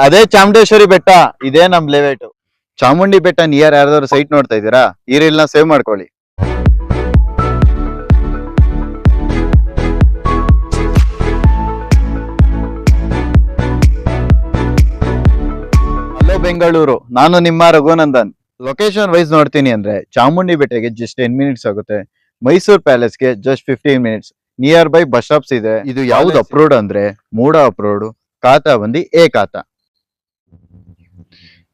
ಅದೇ ಚಾಮುಂಡೇಶ್ವರಿ ಬೆಟ್ಟ, ಇದೇ ನಮ್ ಲೇಔಟ್. ಚಾಮುಂಡಿ ಬೆಟ್ಟ ನಿಯರ್ ಯಾರಾದ್ರೂ ಸೈಟ್ ನೋಡ್ತಾ ಇದ್ದೀರಾ, ಈ ರೀಲ್ ನ ಸೇವ್ ಮಾಡ್ಕೊಳ್ಳಿ. ಹಲೋ ಬೆಂಗಳೂರು, ನಾನು ನಿಮ್ಮ ರಘುನಂದನ್. ಲೊಕೇಶನ್ ವೈಸ್ ನೋಡ್ತೀನಿ ಅಂದ್ರೆ ಚಾಮುಂಡಿ ಬೆಟ್ಟಗೆ ಜಸ್ಟ್ 10 ಮಿನಿಟ್ಸ್ ಆಗುತ್ತೆ. ಮೈಸೂರು ಪ್ಯಾಲೇಸ್ಗೆ just 15 minutes. Nearby bus stops ಇದೆ. ಇದು ಯಾವ್ದು ಅಪ್ರೋಡ್ ಅಂದ್ರೆ ಮೂಡ ಅಪ್ರೋಡ್, ಖಾತಾ ಬಂದು ಎ ಖಾತಾ.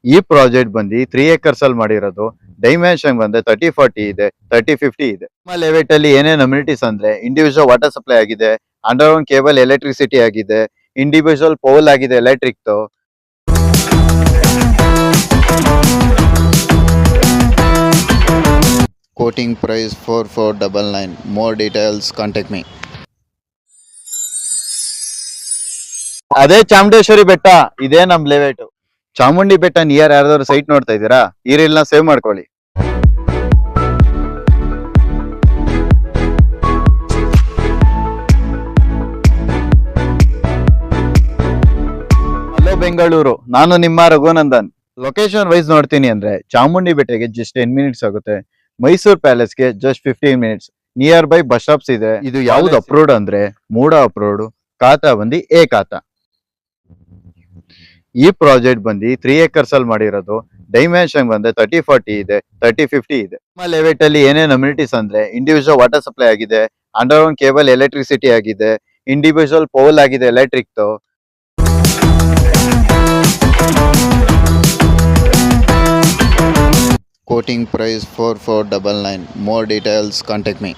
ಈ ಪ್ರಾಜೆಕ್ಟ್ ಬಂದು 3 acres ಅಲ್ಲಿ ಮಾಡಿರೋದು. ಡೈಮೆನ್ಷನ್ ಬಂದ್ರೆ 30-40 ಇದೆ, 30-50 ಇದೆ. ನಮ್ಮ ಲೇಔಟ್ ಅಲ್ಲಿ ಏನೇನ್ ಅಮ್ಯುನಿಟೀಸ್ ಅಂದ್ರೆ ಇಂಡಿವಿಜುವಲ್ ವಾಟರ್ ಸಪ್ಲೈ ಆಗಿದೆ, ಅಂಡರ್ಗ್ರೌಂಡ್ ಕೇಬಲ್ ಎಲೆಕ್ಟ್ರಿಸಿಟಿ ಆಗಿದೆ, ಇಂಡಿವಿಜುವಲ್ ಪೋಲ್ ಆಗಿದೆ electric. Quoting price 4499. More details contact me. ಅದೇ ಚಾಮುಂಡೇಶ್ವರಿ ಬೆಟ್ಟ, ಇದೇ ನಮ್ ಲೇಔಟ್. ಚಾಮುಂಡಿ ಬೆಟ್ಟ ನಿಯರ್ ಯಾರಾದ್ರೂ ಸೈಟ್ ನೋಡ್ತಾ ಇದ್ದೀರಾ, ಈ ರೀಲ್ ನ ಸೇವ್ ಮಾಡ್ಕೊಳ್ಳಿ. ಹಲೋ ಬೆಂಗಳೂರು, ನಾನು ನಿಮ್ಮ ರಘುನಂದನ್. ಲೊಕೇಶನ್ ವೈಸ್ ನೋಡ್ತೀನಿ ಅಂದ್ರೆ ಚಾಮುಂಡಿ ಬೆಟ್ಟಗೆ ಜಸ್ಟ್ 10 ಮಿನಿಟ್ಸ್ ಆಗುತ್ತೆ. ಮೈಸೂರು ಪ್ಯಾಲೇಸ್ಗೆ just 15 minutes. Nearby bus stops ಇದೆ. ಇದು ಯಾವ್ದು ಅಪ್ರೋಡ್ ಅಂದ್ರೆ ಮೂಡ ಅಪ್ರೋಡ್, ಖಾತಾ ಬಂದು ಎ ಖಾತಾ. ಈ ಪ್ರಾಜೆಕ್ಟ್ ಬಂದು 3 acres ಅಲ್ಲಿ ಮಾಡಿರೋದು. ಡೈಮೆನ್ಷನ್ ಬಂದ್ರೆ 30-40 ಇದೆ, 30-50 ಇದೆ. ನಮ್ಮ ಲೇಔಟ್ ಅಲ್ಲಿ ಏನೇನ್ ಅಮ್ಯುನಿಟೀಸ್ ಅಂದ್ರೆ ಇಂಡಿವಿಜುವಲ್ ವಾಟರ್ ಸಪ್ಲೈ ಆಗಿದೆ, ಅಂಡರ್ಗ್ರೌಂಡ್ ಕೇಬಲ್ ಎಲೆಕ್ಟ್ರಿಸಿಟಿ ಆಗಿದೆ, ಇಂಡಿವಿಜುವಲ್ ಪೋಲ್ ಆಗಿದೆ electric. Quoting price 4499. More details contact me.